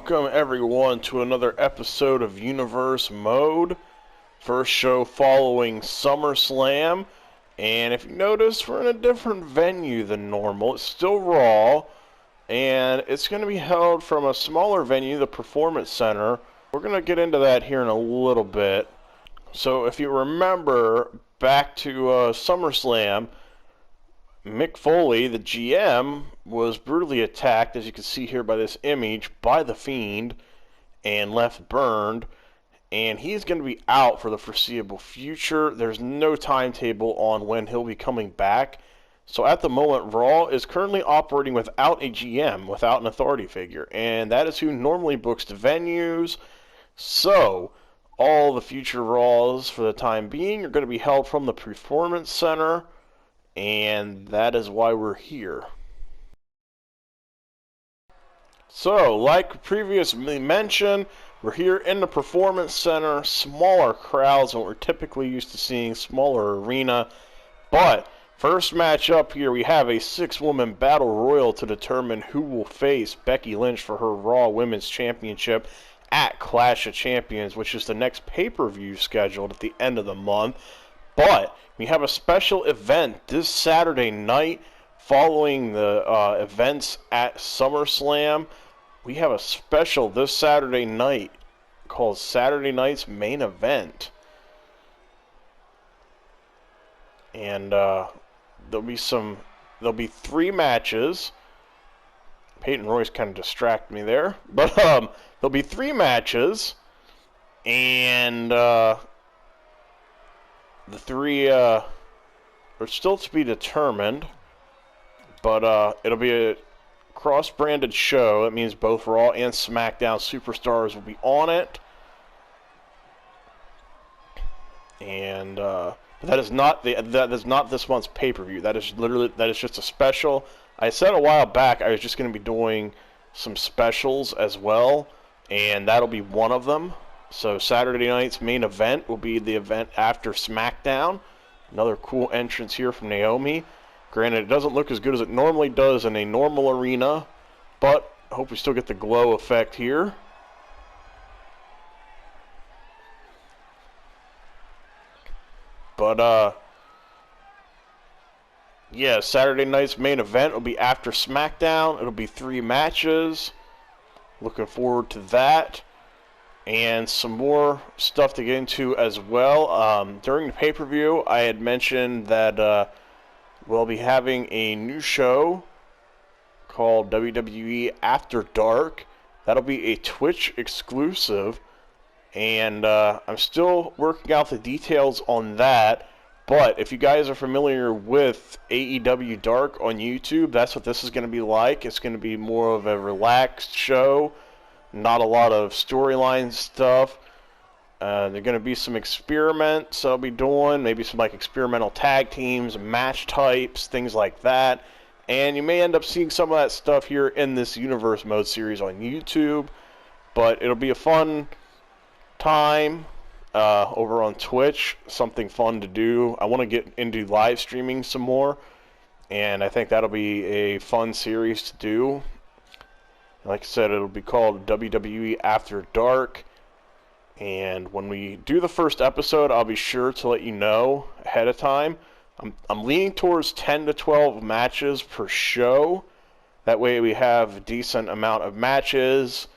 Welcome everyone to another episode of Universe Mode. First show following Summerslam. And if you notice, we're in a different venue than normal. It's still Raw. And it's going to be held from a smaller venue, the Performance Center. We're going to get into that here in a little bit. So if you remember back to SummerSlam, Mick Foley, the GM, was brutally attacked, as you can see here by this image, by the Fiend and left burned. And he's going to be out for the foreseeable future. There's no timetable on when he'll be coming back. So at the moment, Raw is currently operating without a GM, without an authority figure. And that is who normally books the venues. So all the future Raws for the time being are going to be held from the Performance Center. And that is why we're here. So, like previously mentioned, we're here in the Performance Center, smaller crowds than what we're typically used to seeing, smaller arena. But, first match up here, we have a 6-woman battle royal to determine who will face Becky Lynch for her Raw Women's Championship at Clash of Champions, which is the next pay-per-view scheduled at the end of the month. But we have a special event this Saturday night following the events at SummerSlam. We have a special this Saturday night called Saturday Night's Main Event. And there'll be 3 matches. Peyton Royce kind of distracted me there. But there'll be 3 matches. And the 3 are still to be determined, but it'll be a cross-branded show. That means both Raw and SmackDown superstars will be on it. And that is not this month's pay-per-view. That is just a special. I said a while back I was just going to be doing some specials as well, and that'll be one of them. So Saturday night's main event will be the event after SmackDown. Another cool entrance here from Naomi. Granted, it doesn't look as good as it normally does in a normal arena, but I hope we still get the glow effect here. But, yeah, Saturday night's main event will be after SmackDown. It'll be 3 matches. Looking forward to that. And some more stuff to get into as well. During the pay-per-view, I had mentioned that we'll be having a new show called WWE After Dark. That'll be a Twitch exclusive. And I'm still working out the details on that. But if you guys are familiar with AEW Dark on YouTube, that's what this is going to be like. It's going to be more of a relaxed show. Not a lot of storyline stuff. There are going to be some experiments I'll be doing. Maybe some like experimental tag teams, match types, things like that. And you may end up seeing some of that stuff here in this Universe Mode series on YouTube. But it'll be a fun time over on Twitch. Something fun to do. I want to get into live streaming some more. And I think that'll be a fun series to do. Like I said, it'll be called WWE After Dark. And when we do the first episode, I'll be sure to let you know ahead of time. I'm leaning towards 10 to 12 matches per show. That way we have a decent amount of matches.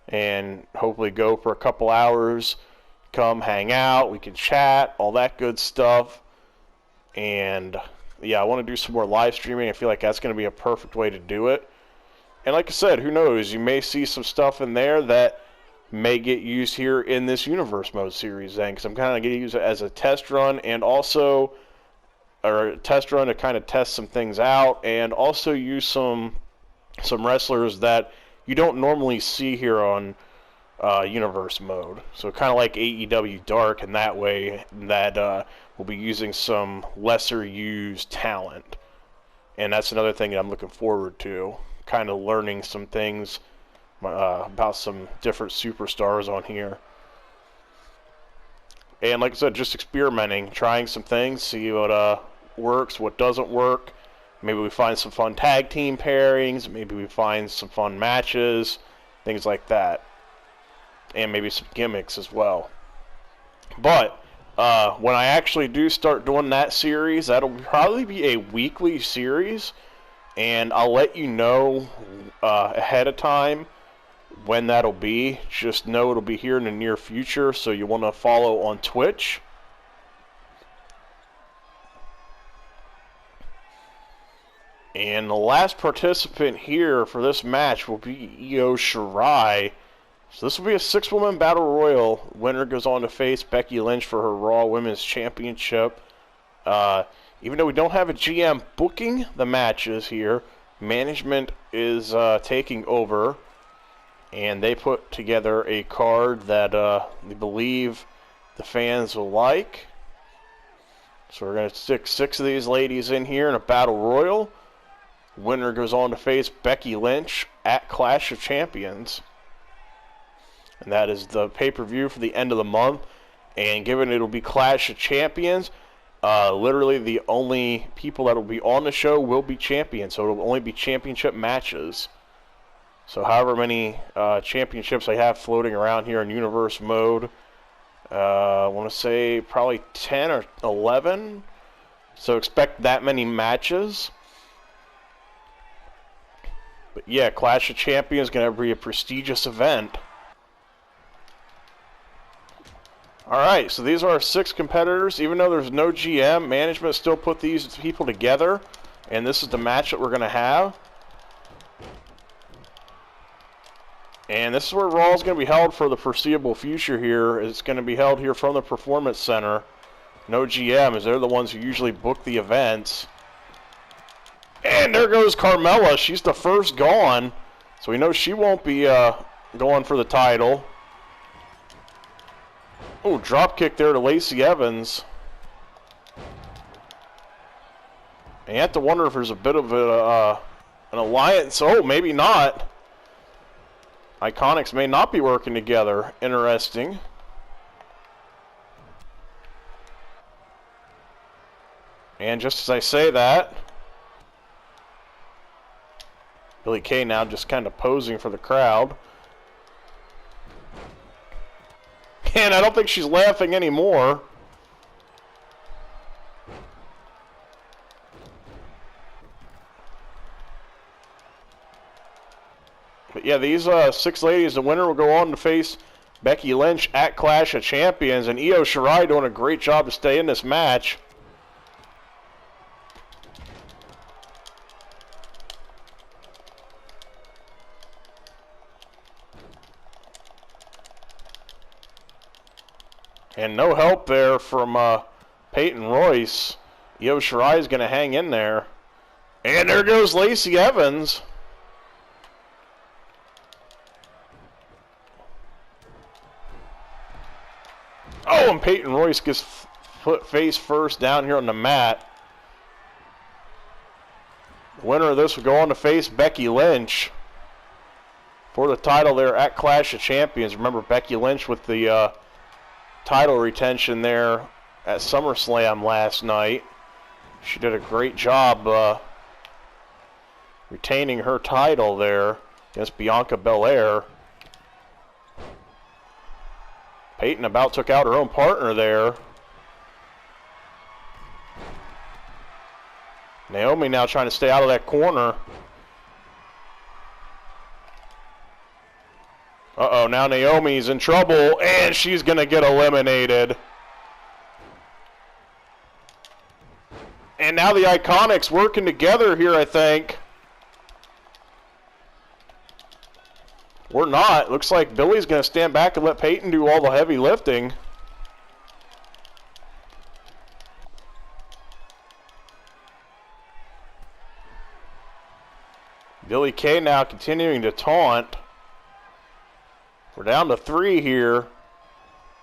And hopefully go for a couple hours. Come hang out. We can chat. All that good stuff. And yeah, I want to do some more live streaming. I feel like that's going to be a perfect way to do it. And like I said, who knows? You may see some stuff in there that may get used here in this Universe Mode series then, because I'm kind of going to use it as a test run and also, or a test run to kind of test some things out and also use some wrestlers that you don't normally see here on Universe Mode. So kind of like AEW Dark in that way, that we'll be using some lesser used talent. And that's another thing that I'm looking forward to. Kind of learning some things about some different superstars on here. And like I said, just experimenting, trying some things, see what works, what doesn't work. Maybe we find some fun tag team pairings, maybe we find some fun matches, things like that. And maybe some gimmicks as well. But when I actually do start doing that series, that'll probably be a weekly series, and I'll let you know ahead of time when that'll be. Just know it'll be here in the near future, so you want to follow on Twitch. And the last participant here for this match will be Io Shirai. So this will be a 6-woman battle royal. Winner goes on to face Becky Lynch for her Raw Women's Championship. Even though we don't have a GM booking the matches here, management is taking over, and they put together a card that they believe the fans will like. So we're going to stick 6 of these ladies in here in a battle royal. Winner goes on to face Becky Lynch at Clash of Champions. And that is the pay-per-view for the end of the month. And given it'll be Clash of Champions, literally the only people that will be on the show will be champions. So it'll only be championship matches. So however many championships I have floating around here in Universe mode, I want to say probably 10 or 11. So expect that many matches. But yeah, Clash of Champions is going to be a prestigious event. Alright, so these are our 6 competitors. Even though there's no GM, management still put these people together. And this is the match that we're going to have. And this is where Raw is going to be held for the foreseeable future here. It's going to be held here from the Performance Center. No GM, as they're the ones who usually book the events. And there goes Carmella. She's the first gone. So we know she won't be going for the title. Oh, drop kick there to Lacey Evans. And you have to wonder if there's a bit of an alliance. Oh, maybe not. Iconics may not be working together. Interesting. And just as I say that, Billie Kay now just kind of posing for the crowd. And I don't think she's laughing anymore. But yeah, these 6 ladies, the winner will go on to face Becky Lynch at Clash of Champions. And Io Shirai doing a great job to stay in this match. And no help there from Peyton Royce. Io Shirai is going to hang in there. And there goes Lacey Evans. Oh, and Peyton Royce gets put face first down here on the mat. The winner of this will go on to face Becky Lynch for the title there at Clash of Champions. Remember, Becky Lynch with the title retention there at Summerslam last night. She did a great job retaining her title there against Bianca Belair. Peyton about took out her own partner there. Naomi now trying to stay out of that corner. Uh-oh, now Naomi's in trouble, and she's going to get eliminated. And now the Iconics working together here, I think. Or not. Looks like Billy's going to stand back and let Peyton do all the heavy lifting. Billie Kay now continuing to taunt. We're down to 3 here.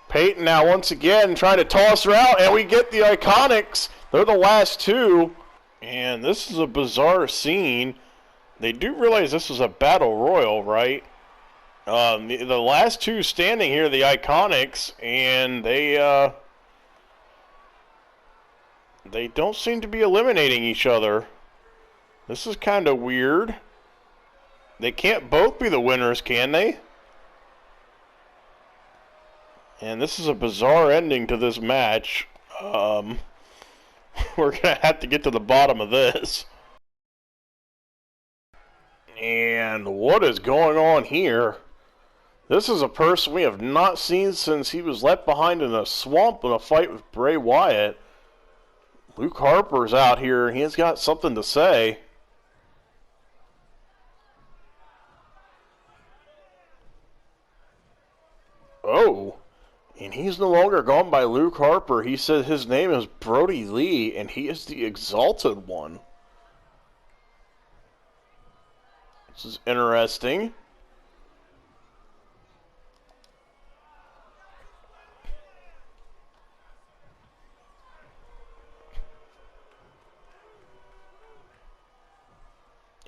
Peyton now once again trying to toss her out, and we get the Iconics. They're the last 2. And this is a bizarre scene. They do realize this is a battle royal, right? The last 2 standing here, the Iconics, and they don't seem to be eliminating each other. This is kind of weird. They can't both be the winners, can they? And this is a bizarre ending to this match. We're going to have to get to the bottom of this. And what is going on here? This is a person we have not seen since he was left behind in a swamp in a fight with Bray Wyatt. Luke Harper's out here, and he's got something to say. Oh, and he's no longer gone by Luke Harper. He said his name is Brodie Lee, and he is the Exalted One. This is interesting.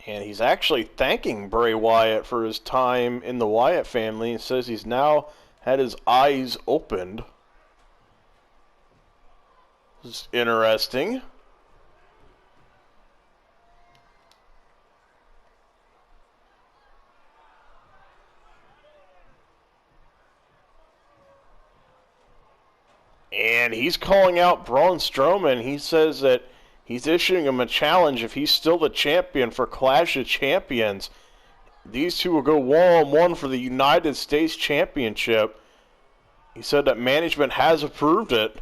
And he's actually thanking Bray Wyatt for his time in the Wyatt family and says he's now had his eyes opened. This is interesting. And he's calling out Braun Strowman. He says that he's issuing him a challenge if he's still the champion for Clash of Champions. These two will go one-on-one for the United States Championship. He said that management has approved it.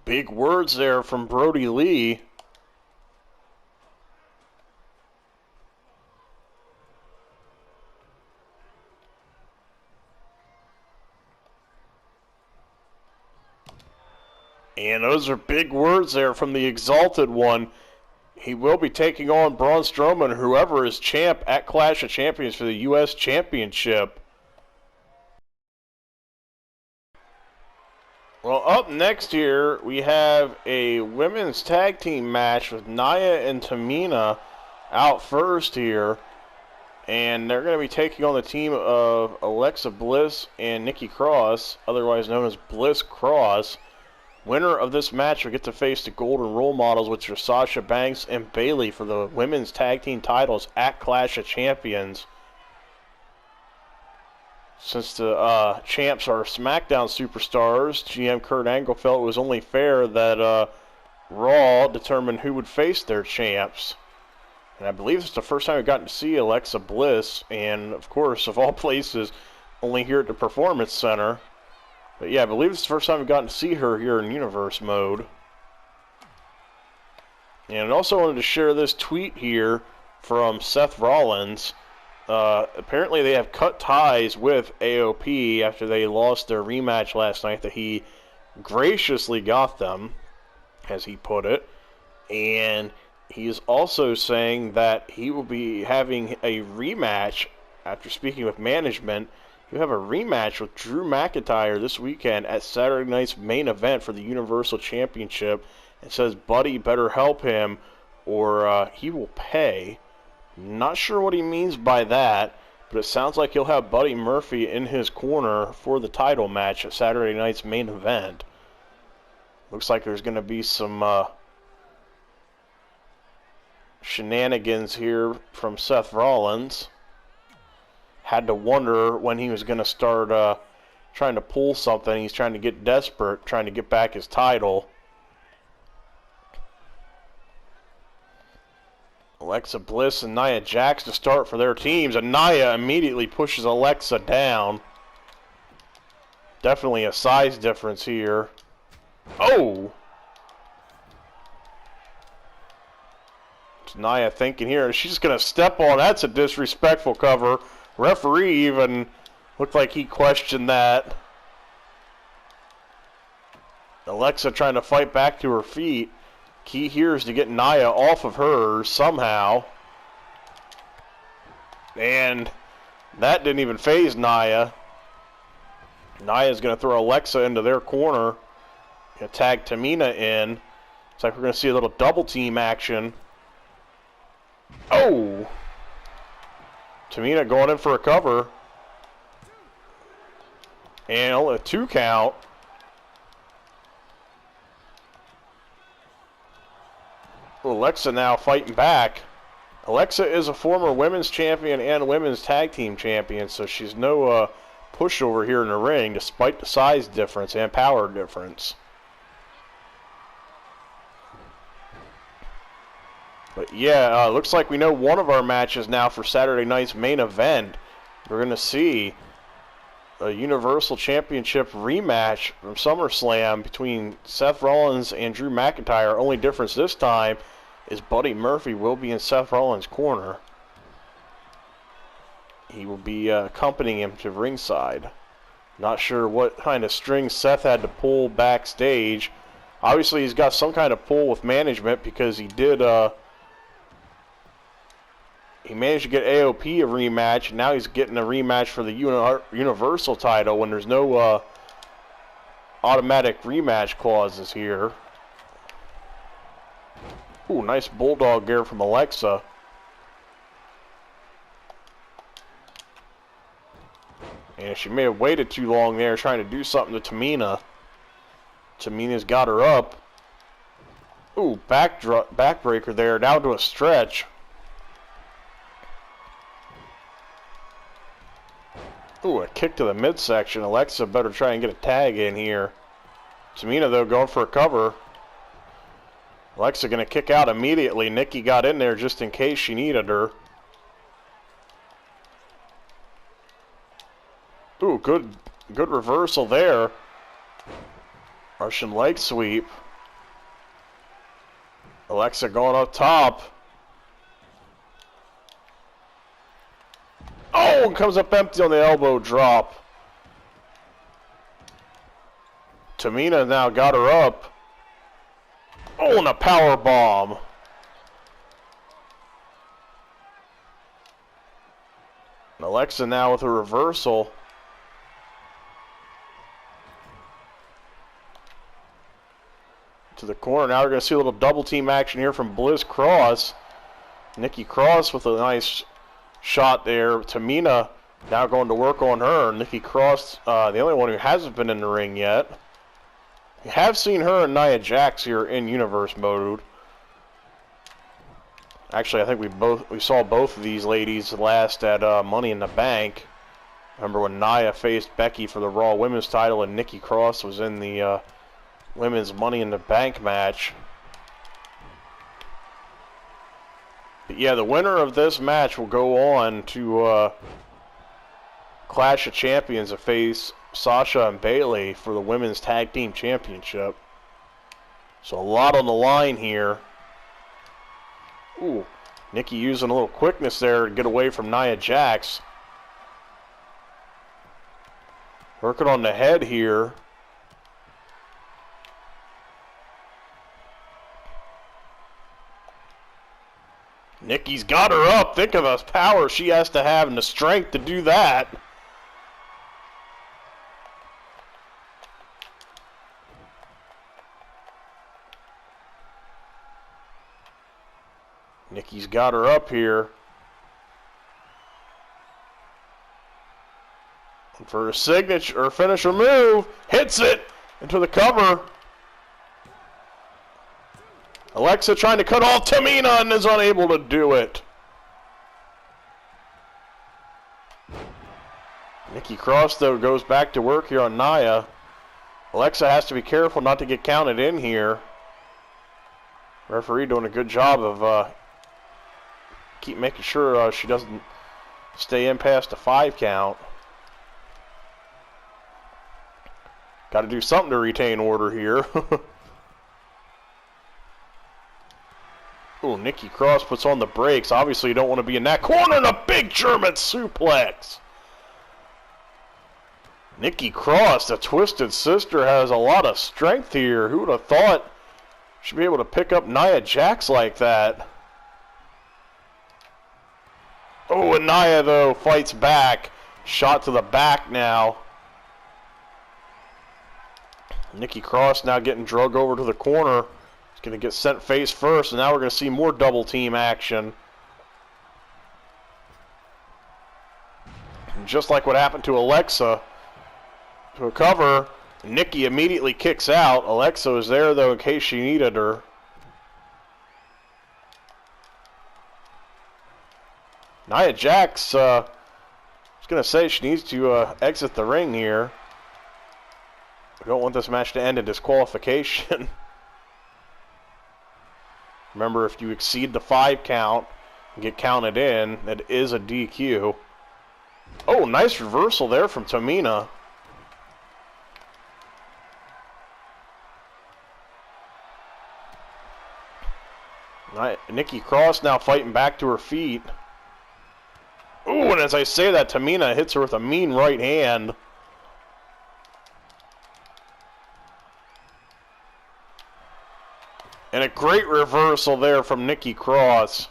Big words there from Brodie Lee. And those are big words there from the Exalted One. He will be taking on Braun Strowman, whoever is champ at Clash of Champions for the U.S. Championship. Well, up next here, we have a women's tag team match with Nia and Tamina out first here. And they're going to be taking on the team of Alexa Bliss and Nikki Cross, otherwise known as Bliss Cross. Winner of this match will get to face the Golden Role Models, which are Sasha Banks and Bayley, for the women's tag team titles at Clash of Champions. Since the champs are SmackDown superstars, GM Kurt Angle felt it was only fair that Raw determined who would face their champs. And I believe it's the first time we've gotten to see Alexa Bliss, and of course, of all places, only here at the Performance Center. But yeah, I believe it's the first time we've gotten to see her here in Universe mode. And I also wanted to share this tweet here from Seth Rollins. Apparently they have cut ties with AOP after they lost their rematch last night that he graciously got them, as he put it. And he is also saying that he will be having a rematch after speaking with management. You have a rematch with Drew McIntyre this weekend at Saturday night's main event for the Universal Championship. It says Buddy better help him or he will pay. Not sure what he means by that, but it sounds like he'll have Buddy Murphy in his corner for the title match at Saturday night's main event. Looks like there's going to be some shenanigans here from Seth Rollins. Had to wonder when he was going to start trying to pull something. He's trying to get desperate, trying to get back his title. Alexa Bliss and Nia Jax to start for their teams, and Nia immediately pushes Alexa down. Definitely a size difference here. Oh! What's Nia thinking here? She's going to step on. That's a disrespectful cover. Referee even looked like he questioned that. Alexa trying to fight back to her feet. Key here is to get Nia off of her somehow. And that didn't even faze Nia. Nia's going to throw Alexa into their corner. Going to tag Tamina in. Looks like we're going to see a little double team action. Oh! Tamina going in for a cover. And only a 2 count. Alexa now fighting back. Alexa is a former women's champion and women's tag team champion, so she's no pushover here in the ring, despite the size difference and power difference. But yeah, looks like we know one of our matches now for Saturday night's main event. We're going to see a Universal Championship rematch from SummerSlam between Seth Rollins and Drew McIntyre. Only difference this time is Buddy Murphy will be in Seth Rollins' corner. He will be accompanying him to ringside. Not sure what kind of strings Seth had to pull backstage. Obviously, he's got some kind of pull with management because he did... He managed to get AOP a rematch, and now he's getting a rematch for the Universal title when there's no automatic rematch clauses here. Ooh, nice bulldog there from Alexa. And she may have waited too long there trying to do something to Tamina. Tamina's got her up. Ooh, backbreaker there, down to a stretch. Ooh, a kick to the midsection. Alexa better try and get a tag in here. Tamina, though, going for a cover. Alexa going to kick out immediately. Nikki got in there just in case she needed her. Ooh, good reversal there. Russian leg sweep. Alexa going up top. Oh, and comes up empty on the elbow drop. Tamina now got her up. Oh, and a power bomb. And Alexa now with a reversal. To the corner. Now we're going to see a little double team action here from Bliss Cross. Nikki Cross with a nice shot there. Tamina now going to work on her. Nikki Cross, the only one who hasn't been in the ring yet. We have seen her and Nia Jax here in Universe mode. Actually, I think we saw both of these ladies last at Money in the Bank. Remember when Nia faced Becky for the Raw Women's title and Nikki Cross was in the Women's Money in the Bank match. But yeah, the winner of this match will go on to Clash of Champions to face Sasha and Bayley for the Women's Tag Team Championship. So a lot on the line here. Ooh, Nikki using a little quickness there to get away from Nia Jax. Working on the head here. Nikki's got her up. Think of the power she has to have and the strength to do that. Nikki's got her up here. And for a signature or finisher move, hits it into the cover. Alexa trying to cut off Tamina and is unable to do it. Nikki Cross, though, goes back to work here on Nia. Alexa has to be careful not to get counted in here. Referee doing a good job of keep making sure she doesn't stay in past the 5 count. Got to do something to retain order here. Ooh, Nikki Cross puts on the brakes. Obviously, you don't want to be in that corner, and a big German suplex. Nikki Cross, the Twisted Sister, has a lot of strength here. Who would have thought she'd be able to pick up Nia Jax like that? Oh, and Nia, though, fights back. Shot to the back now. Nikki Cross now getting drugged over to the corner. He's going to get sent face first, and now we're going to see more double team action. And just like what happened to Alexa, to a cover, Nikki immediately kicks out. Alexa is there, though, in case she needed her. Nia Jax, I was going to say she needs to exit the ring here. We don't want this match to end in disqualification. Remember, if you exceed the 5 count and get counted in, that is a DQ. Oh, nice reversal there from Tamina. Nikki Cross now fighting back to her feet. Ooh, and as I say that, Tamina hits her with a mean right hand. And a great reversal there from Nikki Cross.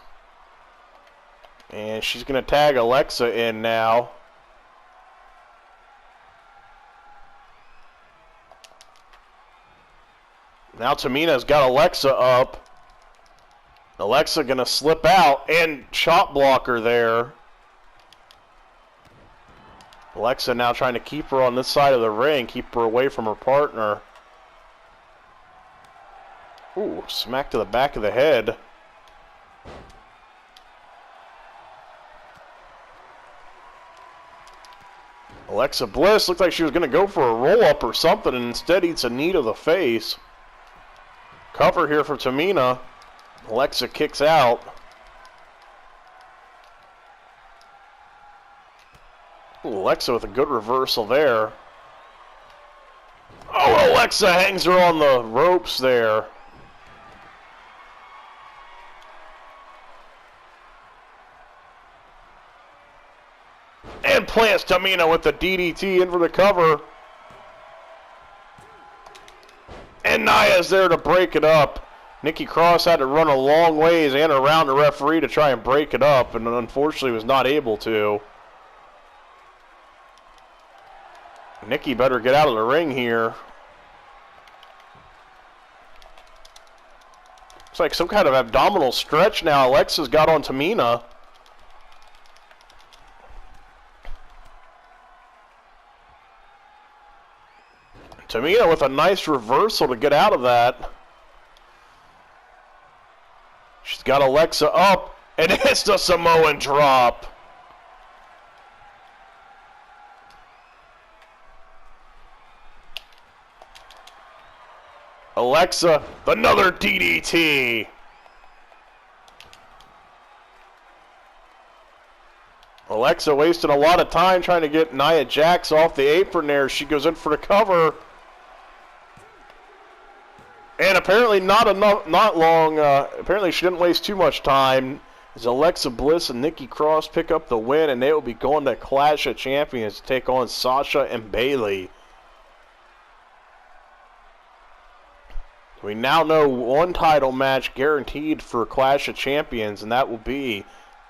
And she's going to tag Alexa in now. Now Tamina's got Alexa up. Alexa going to slip out and chop block her there. Alexa now trying to keep her on this side of the ring, keep her away from her partner. Ooh, smack to the back of the head. Alexa Bliss looked like she was going to go for a roll-up or something, and instead eats a knee to the face. Cover here for Tamina. Alexa kicks out. Ooh, Alexa with a good reversal there. Oh, Alexa hangs her on the ropes there. And plants Tamina with the DDT in for the cover. And Nia's there to break it up. Nikki Cross had to run a long ways and around the referee to try and break it up, and unfortunately was not able to. Nikki better get out of the ring here. It's like some kind of abdominal stretch now Alexa's got on Tamina. Tamina with a nice reversal to get out of that. She's got Alexa up, and it's the Samoan drop. Alexa, another DDT. Alexa wasting a lot of time trying to get Nia Jax off the apron there. She goes in for the cover. And apparently apparently she didn't waste too much time as Alexa Bliss and Nikki Cross pick up the win, and they will be going to Clash of Champions to take on Sasha and Bayley. We now know one title match guaranteed for Clash of Champions, and that will be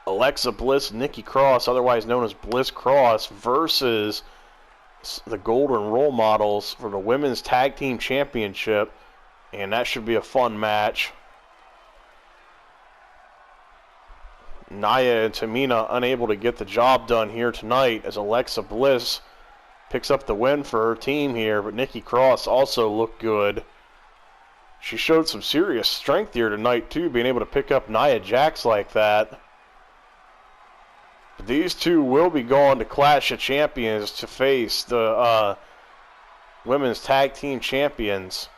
Alexa Bliss and Nikki Cross, otherwise known as Bliss Cross, versus the Golden Role Models for the Women's Tag Team Championship. And that should be a fun match. Nia and Tamina unable to get the job done here tonight as Alexa Bliss picks up the win for her team here, but Nikki Cross also looked good. She showed some serious strength here tonight too, being able to pick up Nia Jax like that. But these two will be going to Clash of Champions to face the Women's Tag Team Champions.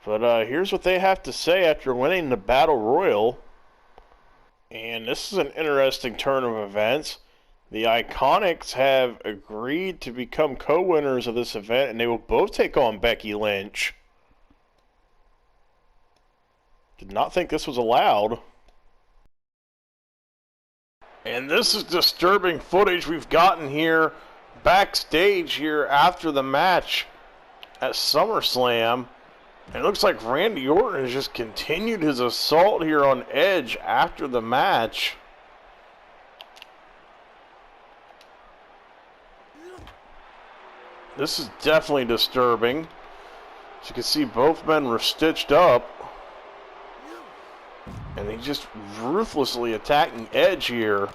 But here's what they have to say after winning the Battle Royal. And this is an interesting turn of events. The Iconics have agreed to become co-winners of this event, and they will both take on Becky Lynch. Did not think this was allowed. And this is disturbing footage we've gotten here backstage here after the match at SummerSlam. And it looks like Randy Orton has just continued his assault here on Edge after the match. This is definitely disturbing. As you can see, both men were stitched up. And he's just ruthlessly attacking Edge here.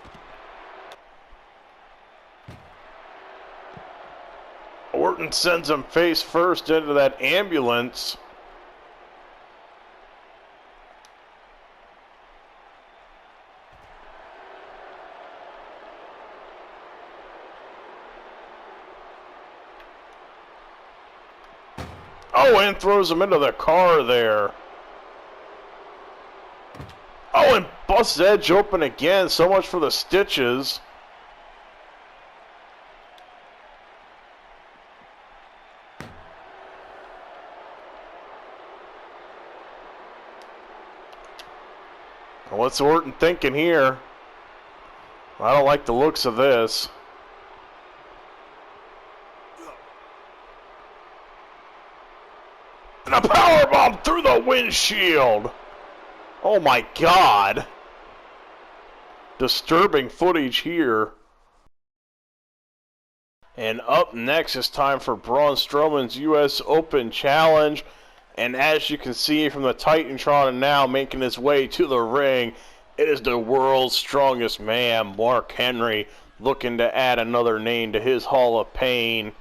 Orton sends him face first into that ambulance. Oh, and throws him into the car there. Oh, and busts Edge open again. So much for the stitches. What's Orton thinking here? I don't like the looks of this. And a powerbomb through the windshield. Oh my God. Disturbing footage here. And up next, it's time for Braun Strowman's U.S. Open Challenge. And as you can see from the Titantron now making his way to the ring, it is the world's strongest man, Mark Henry, looking to add another name to his Hall of Pain.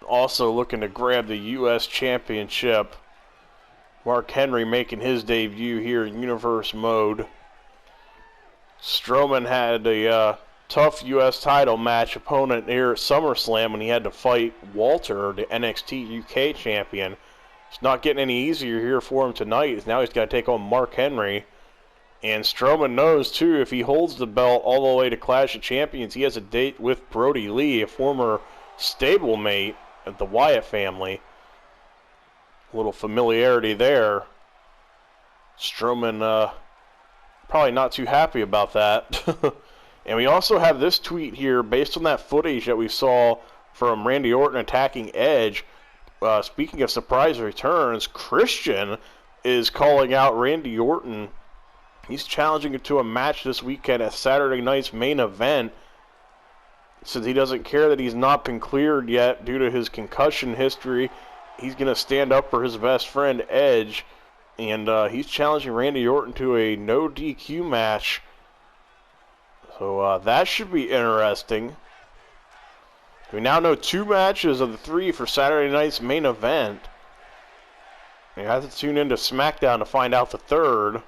Also looking to grab the U.S. Championship. Mark Henry making his debut here in Universe mode. Strowman had a tough U.S. title match opponent here at Summerslam when he had to fight Walter, the NXT UK champion. It's not getting any easier here for him tonight. Now he's got to take on Mark Henry. And Strowman knows, too, if he holds the belt all the way to Clash of Champions, he has a date with Brodie Lee, a former stablemate of the Wyatt family. A little familiarity there. Strowman probably not too happy about that. And we also have this tweet here based on that footage that we saw from Randy Orton attacking Edge. Speaking of surprise returns, Christian is calling out Randy Orton. He's challenging him to a match this weekend at Saturday night's main event. Since he doesn't care that he's not been cleared yet due to his concussion history, he's going to stand up for his best friend Edge. And he's challenging Randy Orton to a no DQ match. So that should be interesting. We now know 2 matches of the 3 for Saturday night's main event. You have to tune into SmackDown to find out the 3rd.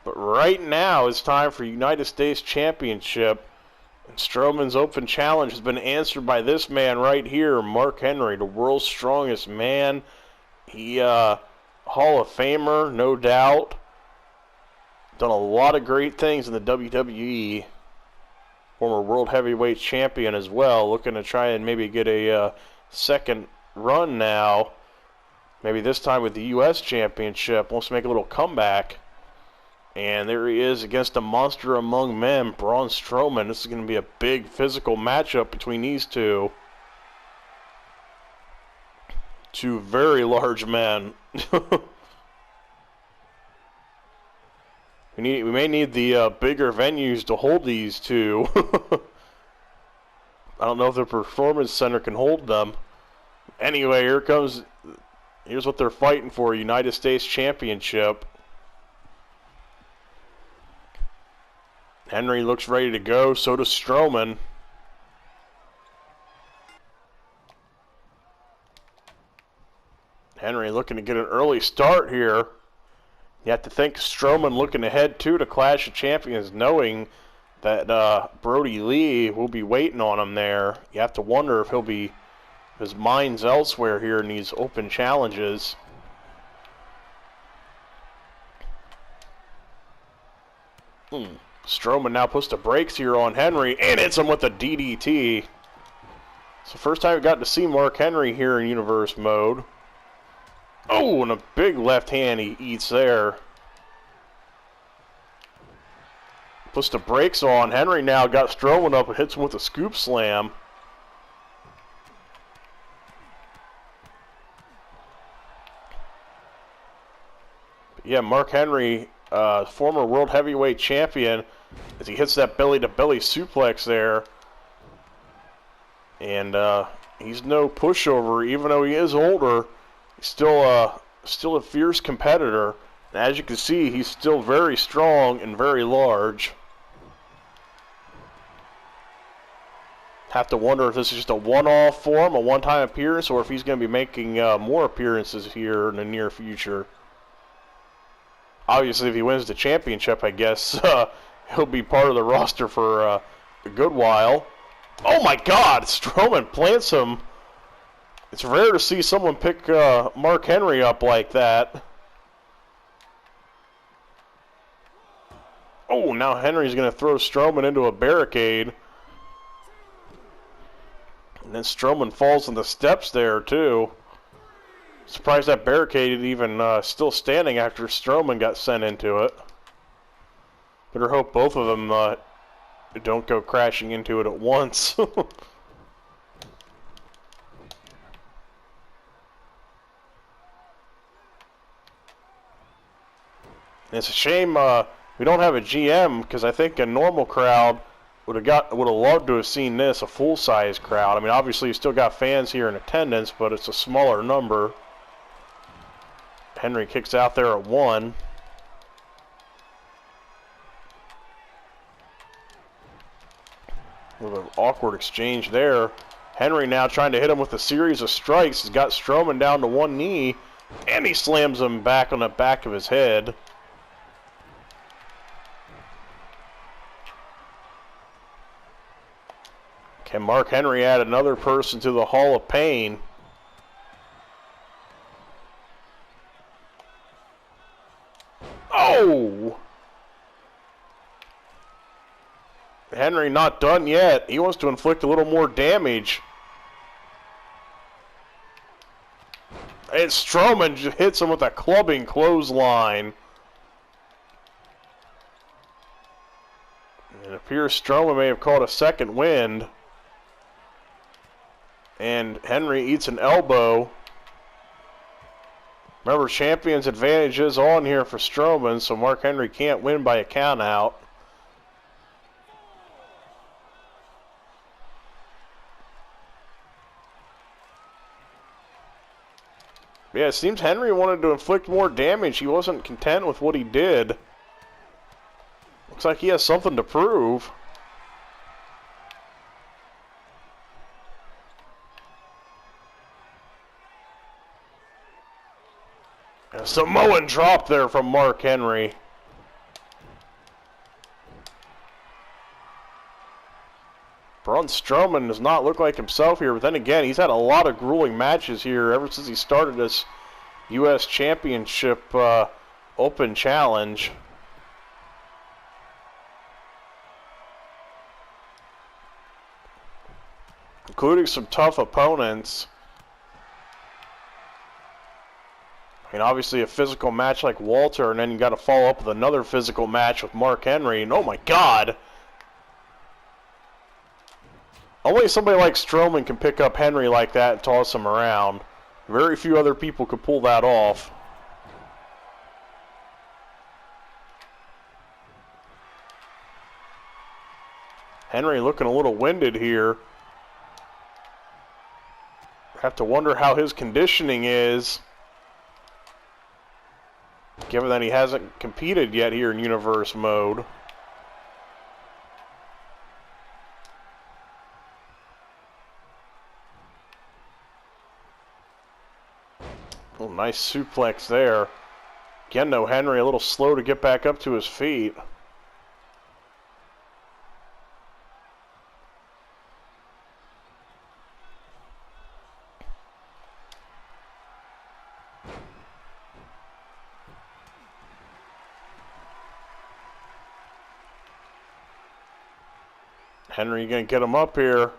But right now it's time for United States Championship. And Strowman's open challenge has been answered by this man right here, Mark Henry, the world's strongest man. He, Hall of Famer, no doubt. Done a lot of great things in the WWE. Former World Heavyweight Champion as well. Looking to try and maybe get a second run now. Maybe this time with the U.S. Championship. Wants to make a little comeback. And there he is against a monster among men, Braun Strowman. This is going to be a big physical matchup between these two. Two very large men. We may need the bigger venues to hold these two. I don't know if the Performance Center can hold them. Anyway, here's what they're fighting for, United States Championship. Henry looks ready to go, so does Strowman. Henry looking to get an early start here. You have to think Strowman looking ahead, too, to Clash of Champions, knowing that Brodie Lee will be waiting on him there. You have to wonder if his mind's elsewhere here in these open challenges. Strowman now puts the brakes here on Henry and hits him with a DDT. It's the first time we got to see Mark Henry here in Universe mode. Oh, and a big left hand he eats there. Puts the brakes on. Henry now got Strowman up and hits him with a scoop slam. But yeah, Mark Henry, former World Heavyweight Champion, as he hits that belly-to-belly suplex there. And he's no pushover, even though he is older. He's still a fierce competitor. And as you can see, he's still very strong and very large. Have to wonder if this is just a one-off for him, a one-time appearance, or if he's going to be making more appearances here in the near future. Obviously, if he wins the championship, I guess he'll be part of the roster for a good while. Oh my God! Strowman plants him It's rare to see someone pick Mark Henry up like that. Oh, now Henry's going to throw Strowman into a barricade. And then Strowman falls on the steps there, too. Surprised that barricade is even still standing after Strowman got sent into it. Better hope both of them don't go crashing into it at once. It's a shame we don't have a GM, because I think a normal crowd would have loved to have seen this, a full-size crowd. I mean, obviously you still got fans here in attendance, but it's a smaller number. Henry kicks out there at 1. A little awkward exchange there. Henry now trying to hit him with a series of strikes. He's got Strowman down to 1 knee, and he slams him back on the back of his head. Can Mark Henry add another person to the Hall of Pain? Oh! Henry not done yet. He wants to inflict a little more damage. And Strowman just hits him with a clubbing clothesline. It appears Strowman may have caught a second wind. And Henry eats an elbow. Remember, champion's advantage is on here for Strowman, so Mark Henry can't win by a count out. Yeah, it seems Henry wanted to inflict more damage. He wasn't content with what he did. Looks like he has something to prove. A Samoan drop there from Mark Henry. Braun Strowman does not look like himself here, but then again, he's had a lot of grueling matches here ever since he started this U.S. Championship Open Challenge. Including some tough opponents. I mean, obviously a physical match like Walter, and then you got to follow up with another physical match with Mark Henry, and oh my God! Only somebody like Strowman can pick up Henry like that and toss him around. Very few other people could pull that off. Henry looking a little winded here. Have to wonder how his conditioning is, given that he hasn't competed yet here in Universe mode. Oh, nice suplex there. Again, though, Henry a little slow to get back up to his feet. Henry gonna get him up here.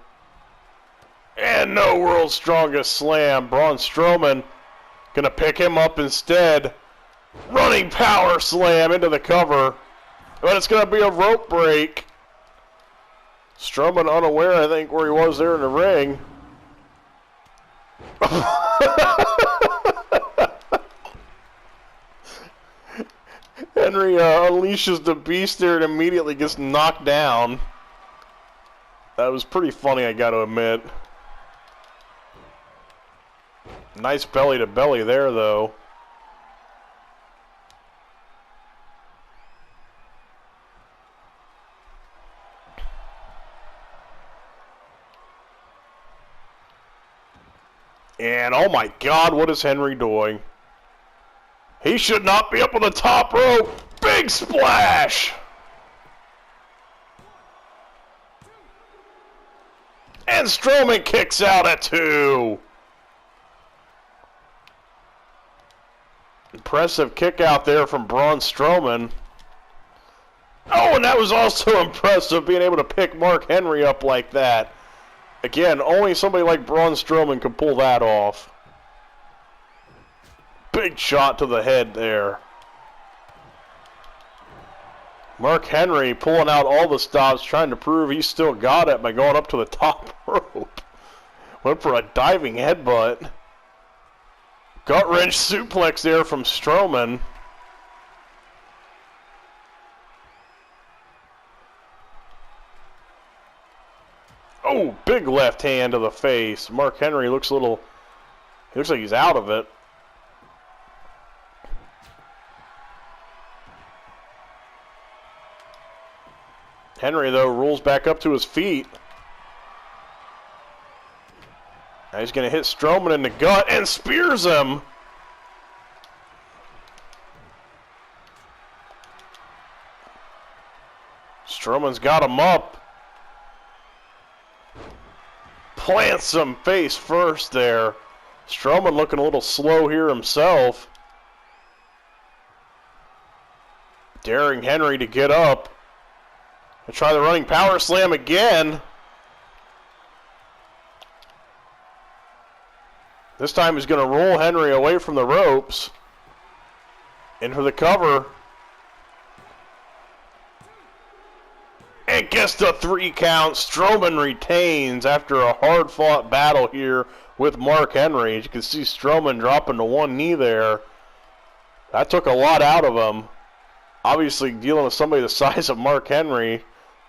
And no world's strongest slam. Braun Strowman gonna pick him up instead. Running power slam into the cover. But it's gonna be a rope break. Strowman unaware, I think, where he was there in the ring. Henry unleashes the beast there and immediately gets knocked down. That was pretty funny, I gotta admit. Nice belly to belly there, though. And oh my God, what is Henry doing? He should not be up on the top rope. Big splash! And Strowman kicks out at 2. Impressive kick out there from Braun Strowman. Oh, and that was also impressive, being able to pick Mark Henry up like that. Again, only somebody like Braun Strowman could pull that off. Big shot to the head there. Mark Henry pulling out all the stops, trying to prove he's still got it by going up to the top rope. Went for a diving headbutt. Gut-wrench suplex there from Strowman. Oh, big left hand to the face. Mark Henry looks a little... He looks like he's out of it. Henry, though, rolls back up to his feet. Now he's going to hit Strowman in the gut and spears him. Strowman's got him up. Plants him face first there. Strowman looking a little slow here himself. Daring Henry to get up. And try the running power slam again. This time he's going to roll Henry away from the ropes. In for the cover. And gets the 3 count. Strowman retains after a hard-fought battle here with Mark Henry. As you can see Strowman dropping to one knee there. That took a lot out of him. Obviously dealing with somebody the size of Mark Henry,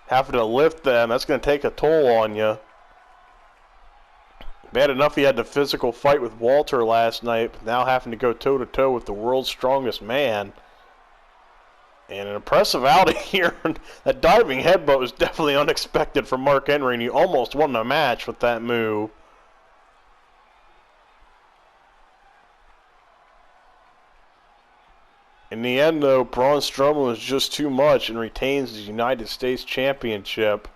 having to lift them, that's going to take a toll on you. Bad enough he had the physical fight with Walter last night, but now having to go toe-to-toe with the world's strongest man. And an impressive outing here. That diving headbutt was definitely unexpected from Mark Henry, and he almost won the match with that move. In the end, though, Braun Strowman was just too much and retains the United States Championship.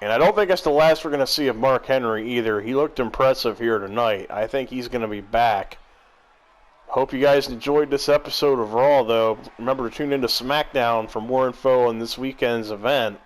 And I don't think that's the last we're going to see of Mark Henry either. He looked impressive here tonight. I think he's going to be back. Hope you guys enjoyed this episode of Raw, though. Remember to tune into SmackDown for more info on this weekend's event.